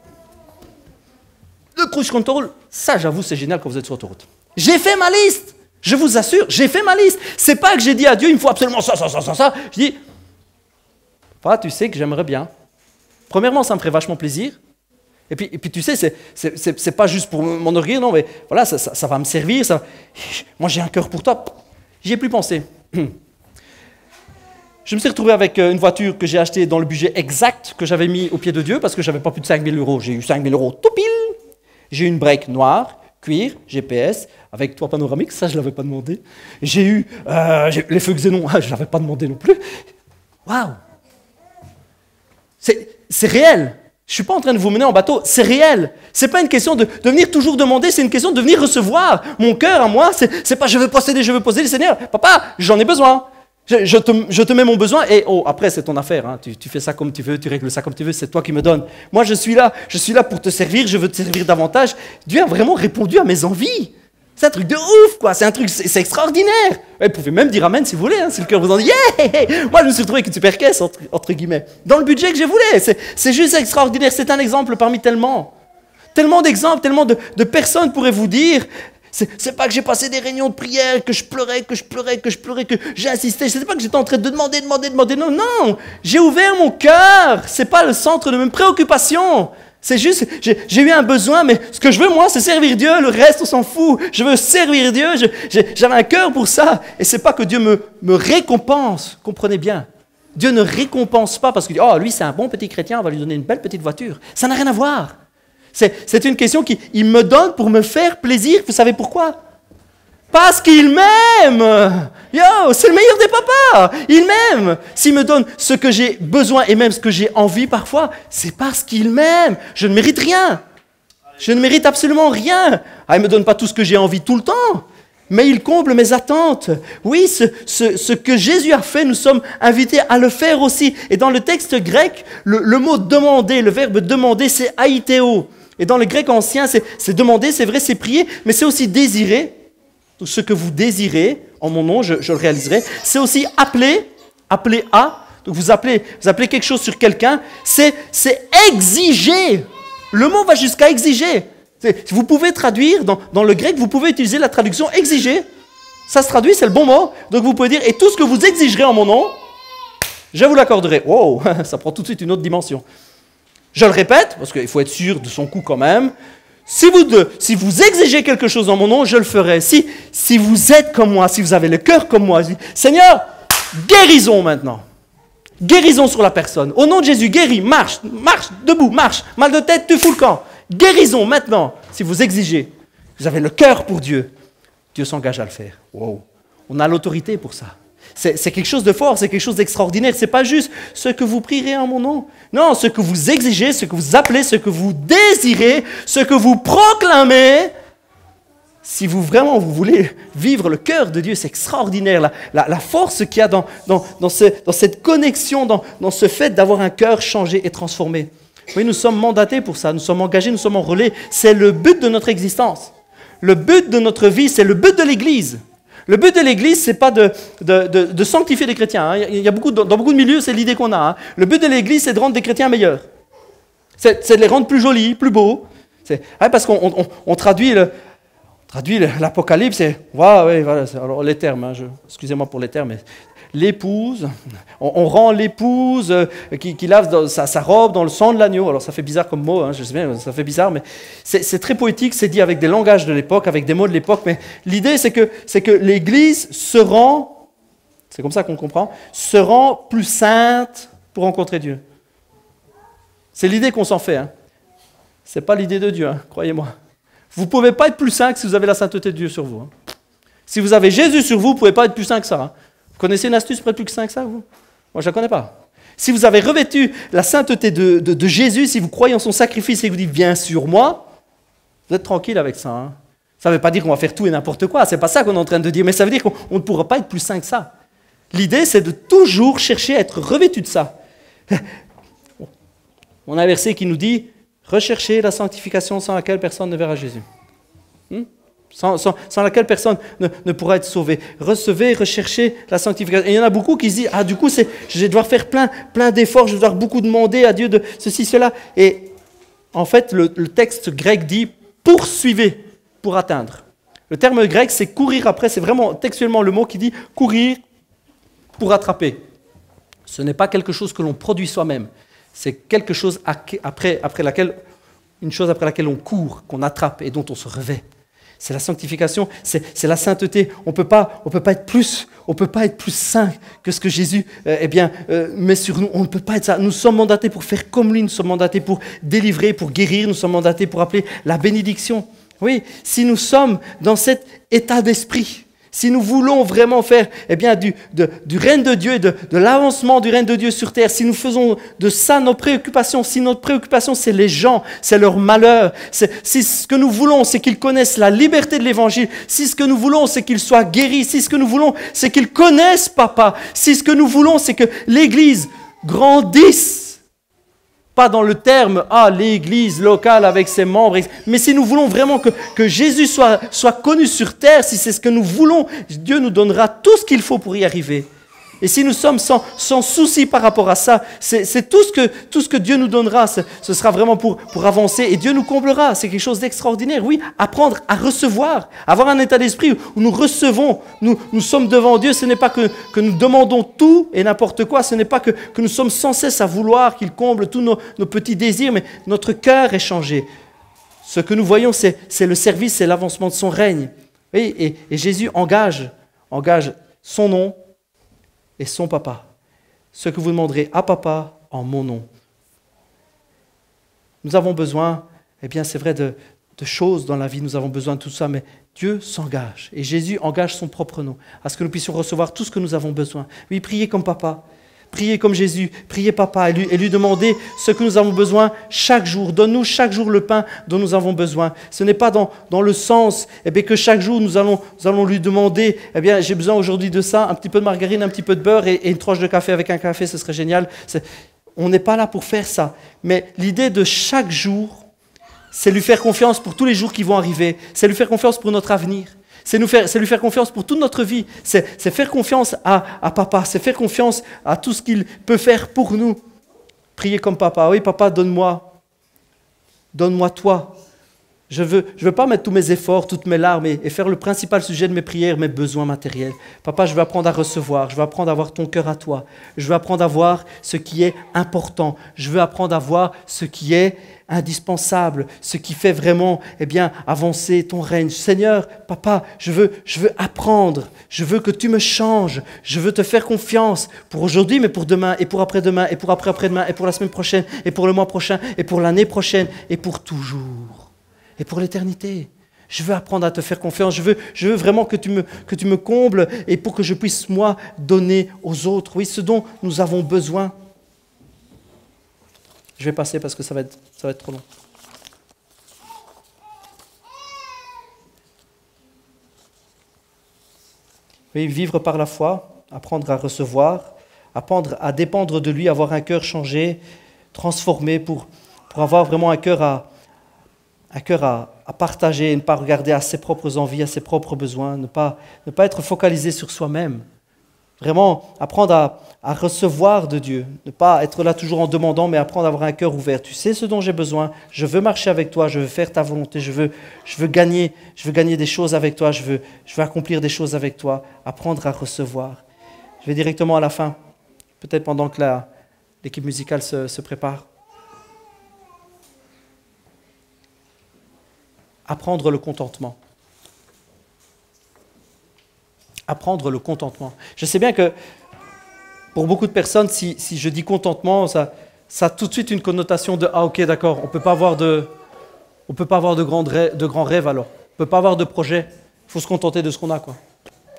Le cruise control, ça, j'avoue, c'est génial quand vous êtes sur l'autoroute. J'ai fait ma liste. Je vous assure, j'ai fait ma liste. C'est pas que j'ai dit à Dieu, il me faut absolument ça. Je dis, papa, tu sais que j'aimerais bien. Premièrement, ça me ferait vachement plaisir. Et puis tu sais, c'est pas juste pour m'enorgueillir, non, mais voilà, ça va me servir. Moi, j'ai un cœur pour toi. J'y ai plus pensé. Je me suis retrouvé avec une voiture que j'ai achetée dans le budget exact que j'avais mis au pied de Dieu parce que je n'avais pas plus de 5 000 €. J'ai eu 5 000 € tout pile. J'ai eu une break noire, cuir, GPS, avec toit panoramique, ça je ne l'avais pas demandé. J'ai eu les feux xénon, je ne l'avais pas demandé non plus. Waouh! C'est réel. Je ne suis pas en train de vous mener en bateau, c'est réel. Ce n'est pas une question de venir toujours demander, c'est une question de venir recevoir. Mon cœur à moi, c'est pas je veux posséder, Seigneur. Papa, j'en ai besoin. Je te mets mon besoin et après c'est ton affaire, hein. Tu fais ça comme tu veux, tu règles ça comme tu veux, c'est toi qui me donnes. Moi je suis là pour te servir, je veux te servir davantage. Dieu a vraiment répondu à mes envies. C'est un truc de ouf, quoi. C'est extraordinaire. Vous pouvez même dire amen si vous voulez, hein, si le cœur vous en dit. Yeah. Moi je me suis retrouvé avec une super caisse, entre guillemets, dans le budget que je voulais. C'est juste extraordinaire, c'est un exemple parmi tellement. Tellement d'exemples, tellement de personnes pourraient vous dire... C'est pas que j'ai passé des réunions de prière, que je pleurais, que j'ai insisté. C'est pas que j'étais en train de demander. Non. J'ai ouvert mon cœur. C'est pas le centre de mes préoccupations. C'est juste, j'ai eu un besoin, mais ce que je veux, moi, c'est servir Dieu. Le reste, on s'en fout. Je veux servir Dieu. J'avais un cœur pour ça. Et c'est pas que Dieu me récompense. Comprenez bien. Dieu ne récompense pas parce que lui, c'est un bon petit chrétien, on va lui donner une belle petite voiture. Ça n'a rien à voir. C'est une question qu'il me donne pour me faire plaisir. Vous savez pourquoi? Parce qu'il m'aime. C'est le meilleur des papas. Il m'aime. S'il me donne ce que j'ai besoin et même ce que j'ai envie parfois, c'est parce qu'il m'aime. Je ne mérite rien. Je ne mérite absolument rien. Il ne me donne pas tout ce que j'ai envie tout le temps, mais il comble mes attentes. Oui, ce que Jésus a fait, nous sommes invités à le faire aussi. Et dans le texte grec, le mot demander, le verbe demander, c'est aiteo. Et dans le grec ancien, c'est demander, c'est vrai, c'est prier, mais c'est aussi désirer. Donc, ce que vous désirez, en mon nom, je le réaliserai. C'est aussi appeler à. Donc vous appelez quelque chose sur quelqu'un. C'est exiger. Le mot va jusqu'à exiger. Vous pouvez traduire, dans le grec, vous pouvez utiliser la traduction exiger. Ça se traduit, c'est le bon mot. Donc vous pouvez dire, et tout ce que vous exigerez en mon nom, je vous l'accorderai. Wow, ça prend tout de suite une autre dimension. Je le répète, parce qu'il faut être sûr de son coup quand même. Si vous exigez quelque chose en mon nom, je le ferai. Si vous êtes comme moi, si vous avez le cœur comme moi, je dis, Seigneur, guérison maintenant. Guérison sur la personne. Au nom de Jésus, guéris, marche, debout, marche. Mal de tête, tu fous le camp. Guérison maintenant. Si vous exigez, vous avez le cœur pour Dieu. Dieu s'engage à le faire. Wow. On a l'autorité pour ça. C'est quelque chose de fort, c'est quelque chose d'extraordinaire. Ce n'est pas juste ce que vous prierez en mon nom. Non, ce que vous exigez, ce que vous appelez, ce que vous désirez, ce que vous proclamez. Si vous voulez vivre le cœur de Dieu, c'est extraordinaire. La force qu'il y a dans cette connexion, dans ce fait d'avoir un cœur changé et transformé. Oui, nous sommes mandatés pour ça, nous sommes engagés, nous sommes en relais. C'est le but de notre existence. Le but de notre vie, c'est le but de l'Église. Le but de l'Église, ce n'est pas de sanctifier des chrétiens. Hein. Il y a dans beaucoup de milieux, c'est l'idée qu'on a. Hein. Le but de l'Église, c'est de rendre des chrétiens meilleurs. C'est de les rendre plus jolis, plus beaux. Parce qu'on traduit l'Apocalypse, voilà, alors les termes, hein, excusez-moi pour les termes, mais l'épouse, on rend l'épouse qui lave sa robe dans le sang de l'agneau. Alors ça fait bizarre comme mot, hein, je sais bien, ça fait bizarre, mais c'est très poétique, c'est dit avec des langages de l'époque, avec des mots de l'époque, mais l'idée c'est que l'Église se rend, c'est comme ça qu'on comprend, se rend plus sainte pour rencontrer Dieu. C'est l'idée qu'on s'en fait. Hein. Ce n'est pas l'idée de Dieu, hein, croyez-moi. Vous ne pouvez pas être plus saint que si vous avez la sainteté de Dieu sur vous. Hein. Si vous avez Jésus sur vous, vous ne pouvez pas être plus saint que ça. Hein. Vous connaissez une astuce pour être plus saint que ça, vous? Moi, je ne la connais pas. Si vous avez revêtu la sainteté de Jésus, si vous croyez en son sacrifice et que vous dites « viens sur moi », vous êtes tranquille avec ça. Hein. Ça ne veut pas dire qu'on va faire tout et n'importe quoi, c'est pas ça qu'on est en train de dire, mais ça veut dire qu'on ne pourra pas être plus saint que ça. L'idée, c'est de toujours chercher à être revêtu de ça. On a un verset qui nous dit « recherchez la sanctification sans laquelle personne ne verra Jésus ». Sans laquelle personne ne pourra être sauvé. Recevez, recherchez la sanctification. Et il y en a beaucoup qui se disent, ah du coup, je vais devoir faire plein d'efforts, je vais devoir beaucoup demander à Dieu de ceci, cela. Et en fait, le texte grec dit, poursuivez pour atteindre. Le terme grec, c'est courir après, c'est vraiment textuellement le mot qui dit courir pour attraper. Ce n'est pas quelque chose que l'on produit soi-même, c'est quelque chose une chose après laquelle on court, qu'on attrape et dont on se revêt. C'est la sanctification, c'est la sainteté. On peut pas être plus saint que ce que Jésus met sur nous. On ne peut pas être ça. Nous sommes mandatés pour faire comme lui, nous sommes mandatés pour délivrer, pour guérir, nous sommes mandatés pour appeler la bénédiction. Oui, si nous sommes dans cet état d'esprit, si nous voulons vraiment faire du règne de Dieu et de l'avancement du règne de Dieu sur terre, si nous faisons de ça nos préoccupations, si notre préoccupation c'est les gens, c'est leur malheur, si ce que nous voulons c'est qu'ils connaissent la liberté de l'évangile, si ce que nous voulons c'est qu'ils soient guéris, si ce que nous voulons c'est qu'ils connaissent Papa, si ce que nous voulons c'est que l'Église grandisse, pas dans le terme « l'Église locale avec ses membres », mais si nous voulons vraiment que Jésus soit connu sur terre, si c'est ce que nous voulons, Dieu nous donnera tout ce qu'il faut pour y arriver. Et si nous sommes sans souci par rapport à ça, c'est tout ce que Dieu nous donnera, ce sera vraiment pour avancer et Dieu nous comblera. C'est quelque chose d'extraordinaire. Oui, apprendre à recevoir, avoir un état d'esprit où nous recevons, nous sommes devant Dieu. Ce n'est pas que nous demandons tout et n'importe quoi, ce n'est pas que nous sommes sans cesse à vouloir qu'il comble tous nos petits désirs, mais notre cœur est changé. Ce que nous voyons, c'est le service, c'est l'avancement de son règne. Et Jésus engage son nom et son papa. Ce que vous demanderez à papa en mon nom. Nous avons besoin, c'est vrai, de choses dans la vie, nous avons besoin de tout ça, mais Dieu s'engage. Et Jésus engage son propre nom, à ce que nous puissions recevoir tout ce que nous avons besoin. Oui, priez comme papa. Priez comme Jésus, priez papa et lui demander ce que nous avons besoin chaque jour. Donne-nous chaque jour le pain dont nous avons besoin. Ce n'est pas dans le sens que chaque jour nous allons lui demander j'ai besoin aujourd'hui de ça, un petit peu de margarine, un petit peu de beurre et une tranche de café avec un café, ce serait génial. On n'est pas là pour faire ça. Mais l'idée de chaque jour, c'est lui faire confiance pour tous les jours qui vont arriver. C'est lui faire confiance pour notre avenir. C'est lui faire confiance pour toute notre vie. C'est faire confiance à papa. C'est faire confiance à tout ce qu'il peut faire pour nous. Priez comme papa. Oui, papa, donne-moi toi. Je veux pas mettre tous mes efforts, toutes mes larmes et faire le principal sujet de mes prières, mes besoins matériels. Papa, je veux apprendre à recevoir. Je veux apprendre à avoir ton cœur à toi. Je veux apprendre à voir ce qui est important. Je veux apprendre à voir ce qui est indispensable, ce qui fait vraiment avancer ton règne. Seigneur, papa, je veux apprendre, je veux que tu me changes, je veux te faire confiance pour aujourd'hui, mais pour demain, et pour après-demain, et pour après-après-demain, et pour la semaine prochaine, et pour le mois prochain, et pour l'année prochaine, et pour toujours, et pour l'éternité. Je veux apprendre à te faire confiance, je veux vraiment que tu me combles, et pour que je puisse, moi, donner aux autres, oui, ce dont nous avons besoin. Je vais passer parce que ça va être trop long. Oui, vivre par la foi, apprendre à recevoir, apprendre à dépendre de lui, avoir un cœur changé, transformé pour avoir vraiment un cœur à partager et ne pas regarder à ses propres envies, à ses propres besoins, ne pas être focalisé sur soi-même. Vraiment apprendre à recevoir de Dieu, ne pas être là toujours en demandant, mais apprendre à avoir un cœur ouvert. Tu sais ce dont j'ai besoin, je veux marcher avec toi, je veux faire ta volonté, je veux gagner des choses avec toi, je veux accomplir des choses avec toi, apprendre à recevoir. Je vais directement à la fin, peut-être pendant que l'équipe musicale se prépare. Apprendre le contentement. Apprendre le contentement. Je sais bien que pour beaucoup de personnes, si je dis contentement, ça a tout de suite une connotation de « Ah ok, d'accord, on ne peut pas avoir de grands rêves alors. On ne peut pas avoir de projet. Il faut se contenter de ce qu'on a. Quoi.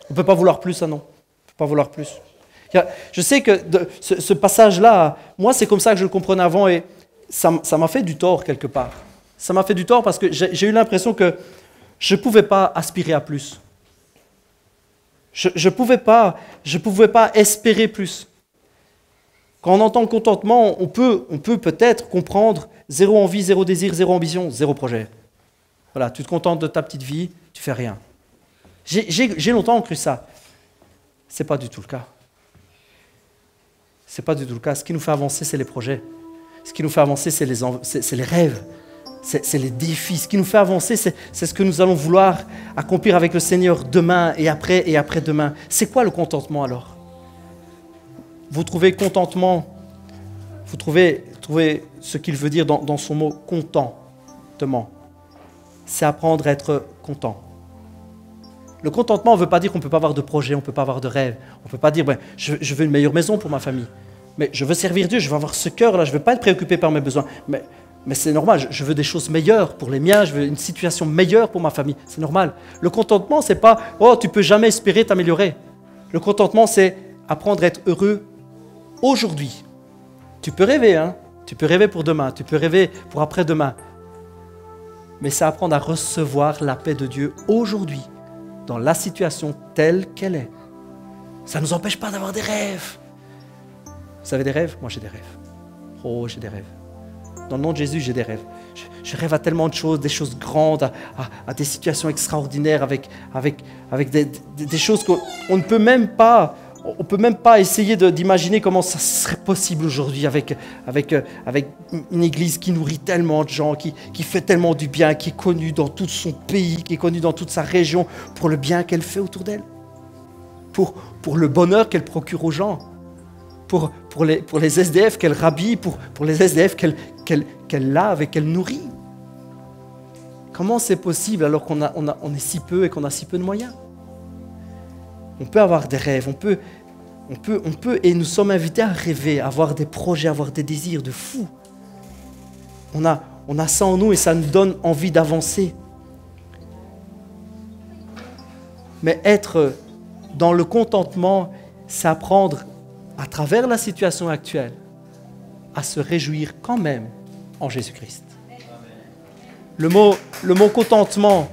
On ne peut pas vouloir plus, ça non. On ne peut pas vouloir plus. » Je sais que ce passage-là, moi, c'est comme ça que je le comprenais avant et ça m'a fait du tort quelque part. Ça m'a fait du tort parce que j'ai eu l'impression que je ne pouvais pas aspirer à plus. Je ne pouvais pas espérer plus. Quand on entend contentement, on peut peut-être comprendre zéro envie, zéro désir, zéro ambition, zéro projet. Voilà, tu te contentes de ta petite vie, tu fais rien. J'ai longtemps cru ça. Ce n'est pas du tout le cas. Ce n'est pas du tout le cas. Ce qui nous fait avancer, c'est les projets. Ce qui nous fait avancer, c'est les rêves. C'est les défis. Ce qui nous fait avancer, c'est ce que nous allons vouloir accomplir avec le Seigneur demain et après-demain. C'est quoi le contentement alors? Vous trouvez contentement, vous trouvez ce qu'il veut dire dans son mot contentement. C'est apprendre à être content. Le contentement ne veut pas dire qu'on ne peut pas avoir de projet, on ne peut pas avoir de rêve. On ne peut pas dire je veux une meilleure maison pour ma famille. Mais je veux servir Dieu, je veux avoir ce cœur-là, je ne veux pas être préoccupé par mes besoins. Mais c'est normal, je veux des choses meilleures pour les miens, je veux une situation meilleure pour ma famille. C'est normal. Le contentement, ce n'est pas « Oh, tu ne peux jamais espérer t'améliorer ». Le contentement, c'est apprendre à être heureux aujourd'hui. Tu peux rêver, hein? Tu peux rêver pour demain, tu peux rêver pour après-demain. Mais c'est apprendre à recevoir la paix de Dieu aujourd'hui, dans la situation telle qu'elle est. Ça ne nous empêche pas d'avoir des rêves. Vous avez des rêves? Moi, j'ai des rêves. Oh, j'ai des rêves. Dans le nom de Jésus, j'ai des rêves. Je rêve à tellement de choses, des choses grandes, à des situations extraordinaires, avec des choses qu'on ne peut même pas... On ne peut même pas essayer d'imaginer comment ça serait possible aujourd'hui avec une église qui nourrit tellement de gens, qui fait tellement du bien, qui est connue dans tout son pays, qui est connue dans toute sa région pour le bien qu'elle fait autour d'elle, pour le bonheur qu'elle procure aux gens, pour les SDF qu'elle rhabille, pour les SDF qu'elle lave et qu'elle nourrit. Comment c'est possible alors qu'on est si peu et qu'on a si peu de moyens? On peut avoir des rêves, on peut, et nous sommes invités à rêver, à avoir des projets, à avoir des désirs de fou. On a ça en nous et ça nous donne envie d'avancer. Mais être dans le contentement, c'est apprendre, à travers la situation actuelle, à se réjouir quand même en Jésus-Christ. Le mot contentement,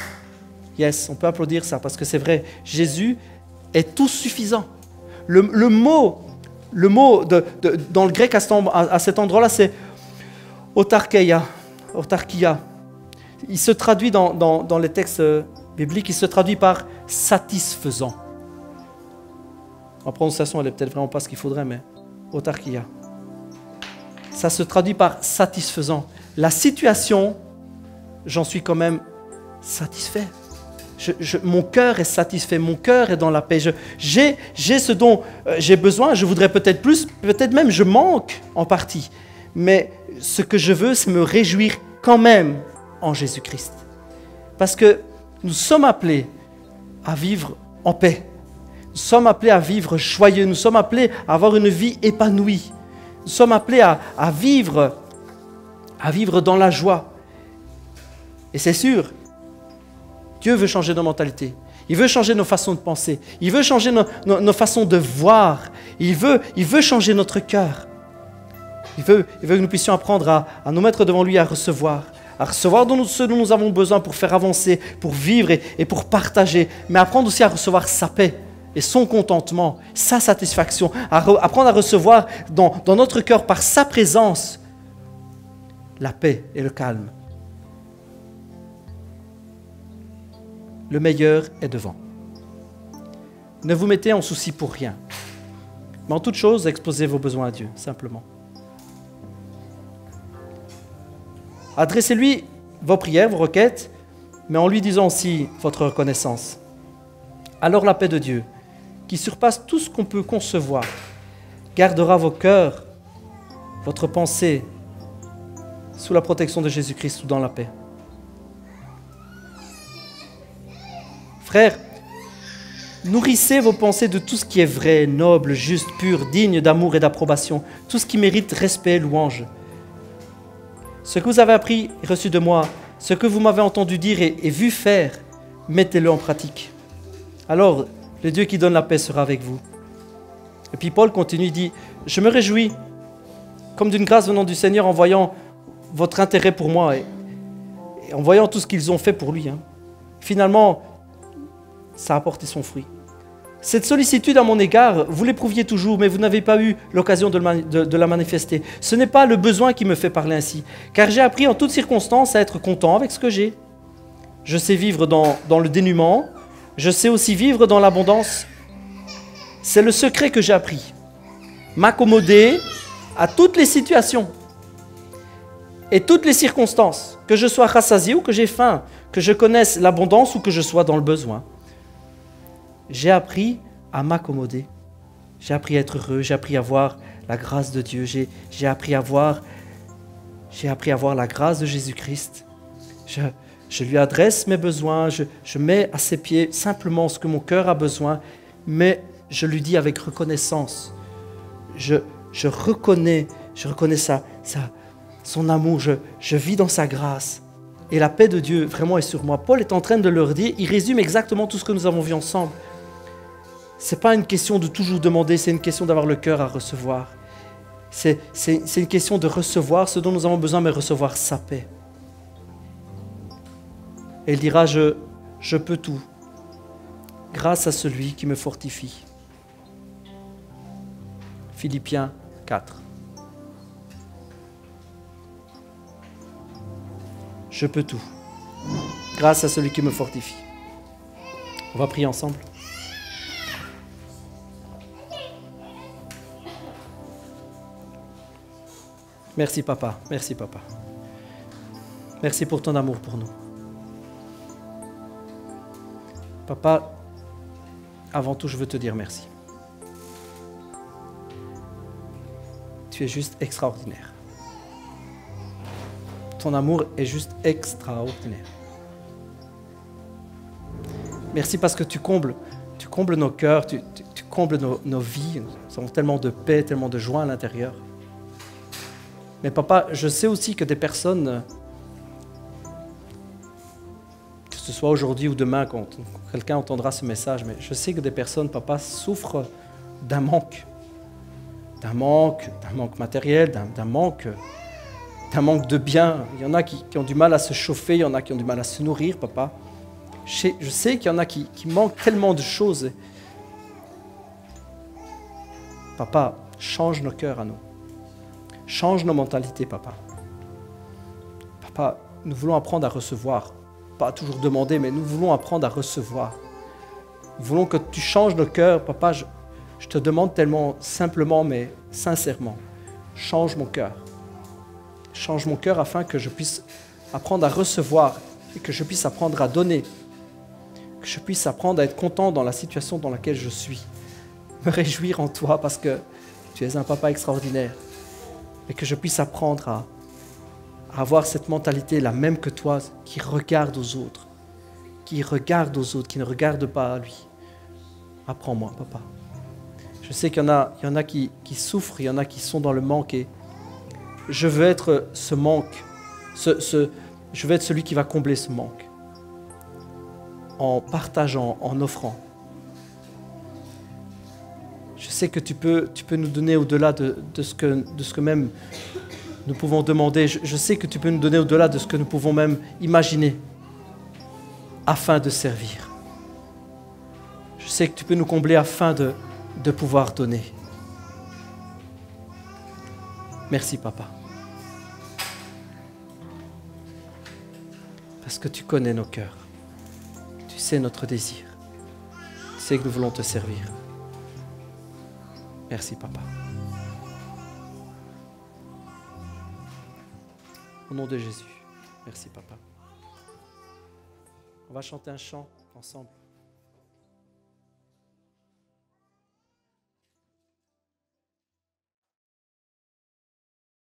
yes, on peut applaudir ça parce que c'est vrai, Jésus est tout suffisant. Le mot dans le grec à cet endroit-là, c'est autarkeia. Il se traduit dans les textes bibliques, il se traduit par satisfaisant. Ma prononciation, elle est peut-être vraiment pas ce qu'il faudrait, mais autarkeia. Ça se traduit par satisfaisant. La situation, j'en suis quand même satisfait. Mon cœur est satisfait, mon cœur est dans la paix. J'ai ce dont j'ai besoin, je voudrais peut-être plus, peut-être même je manque en partie. Mais ce que je veux, c'est me réjouir quand même en Jésus-Christ. Parce que nous sommes appelés à vivre en paix. Nous sommes appelés à vivre joyeux. Nous sommes appelés à avoir une vie épanouie. Nous sommes appelés à vivre dans la joie. Et c'est sûr, Dieu veut changer nos mentalités. Il veut changer nos façons de penser. Il veut changer nos façons de voir. Il veut changer notre cœur. Il veut que nous puissions apprendre à nous mettre devant lui, à recevoir ce dont nous avons besoin pour faire avancer, pour vivre et pour partager. Mais apprendre aussi à recevoir sa paix et son contentement, sa satisfaction. Apprendre à recevoir dans notre cœur, par sa présence, la paix et le calme. Le meilleur est devant. Ne vous mettez en souci pour rien. Mais en toute chose, exposez vos besoins à Dieu, simplement. Adressez-lui vos prières, vos requêtes, mais en lui disant aussi votre reconnaissance. Alors la paix de Dieu, qui surpasse tout ce qu'on peut concevoir, gardera vos cœurs, votre pensée, sous la protection de Jésus-Christ ou dans la paix. Frères, nourrissez vos pensées de tout ce qui est vrai, noble, juste, pur, digne d'amour et d'approbation, tout ce qui mérite respect et louange. Ce que vous avez appris et reçu de moi, ce que vous m'avez entendu dire et vu faire, mettez-le en pratique. Alors, le Dieu qui donne la paix sera avec vous. Et puis Paul continue, il dit, je me réjouis, comme d'une grâce venant du Seigneur, en voyant votre intérêt pour moi et en voyant tout ce qu'ils ont fait pour lui. Finalement, ça a apporté son fruit. Cette sollicitude à mon égard, vous l'éprouviez toujours, mais vous n'avez pas eu l'occasion de la manifester. Ce n'est pas le besoin qui me fait parler ainsi, car j'ai appris en toutes circonstances à être content avec ce que j'ai. Je sais vivre dans le dénuement, je sais aussi vivre dans l'abondance. C'est le secret que j'ai appris. M'accommoder à toutes les situations et toutes les circonstances, que je sois rassasié ou que j'ai faim, que je connaisse l'abondance ou que je sois dans le besoin. J'ai appris à m'accommoder. J'ai appris à être heureux, j'ai appris à voir la grâce de Dieu, j'ai appris à voir la grâce de Jésus-Christ. Je lui adresse mes besoins, je mets à ses pieds simplement ce que mon cœur a besoin, mais je lui dis avec reconnaissance. Je reconnais son amour, je vis dans sa grâce. Et la paix de Dieu vraiment est sur moi. Paul est en train de leur dire, il résume exactement tout ce que nous avons vu ensemble. Ce n'est pas une question de toujours demander, c'est une question d'avoir le cœur à recevoir. C'est une question de recevoir ce dont nous avons besoin, mais recevoir sa paix. Et il dira, je peux tout, grâce à celui qui me fortifie. Philippiens 4. Je peux tout, grâce à celui qui me fortifie. On va prier ensemble. Merci papa, merci papa. Merci pour ton amour pour nous. Papa, avant tout, je veux te dire merci. Tu es juste extraordinaire. Ton amour est juste extraordinaire. Merci parce que tu combles nos cœurs, tu combles nos vies. Nous avons tellement de paix, tellement de joie à l'intérieur. Mais papa, je sais aussi que des personnes, que ce soit aujourd'hui ou demain, quand quelqu'un entendra ce message, mais je sais que des personnes, papa, souffrent d'un manque matériel, d'un manque de biens. Il y en a qui ont du mal à se chauffer, il y en a qui ont du mal à se nourrir, papa. Je sais qu'il y en a qui manquent tellement de choses. Papa, change nos cœurs à nous. Change nos mentalités, papa. Papa, nous voulons apprendre à recevoir. Pas toujours demander, mais nous voulons apprendre à recevoir. Nous voulons que tu changes nos cœurs, papa. Je te demande tellement simplement, mais sincèrement, change mon cœur. Change mon cœur afin que je puisse apprendre à recevoir et que je puisse apprendre à donner. Que je puisse apprendre à être content dans la situation dans laquelle je suis. Me réjouir en toi parce que tu es un papa extraordinaire. Et que je puisse apprendre à avoir cette mentalité, la même que toi, qui regarde aux autres, qui ne regarde pas à lui. Apprends-moi, papa. Je sais qu'il y en a qui souffrent, il y en a qui sont dans le manque et je veux être ce manque, je veux être celui qui va combler ce manque en partageant, en offrant. Je sais que tu peux nous donner au-delà de ce que même nous pouvons demander. Je sais que tu peux nous donner au-delà de ce que nous pouvons même imaginer afin de servir. Je sais que tu peux nous combler afin de pouvoir donner. Merci, papa. Parce que tu connais nos cœurs. Tu sais notre désir. Tu sais que nous voulons te servir. Merci, papa. Au nom de Jésus. Merci, papa. On va chanter un chant ensemble.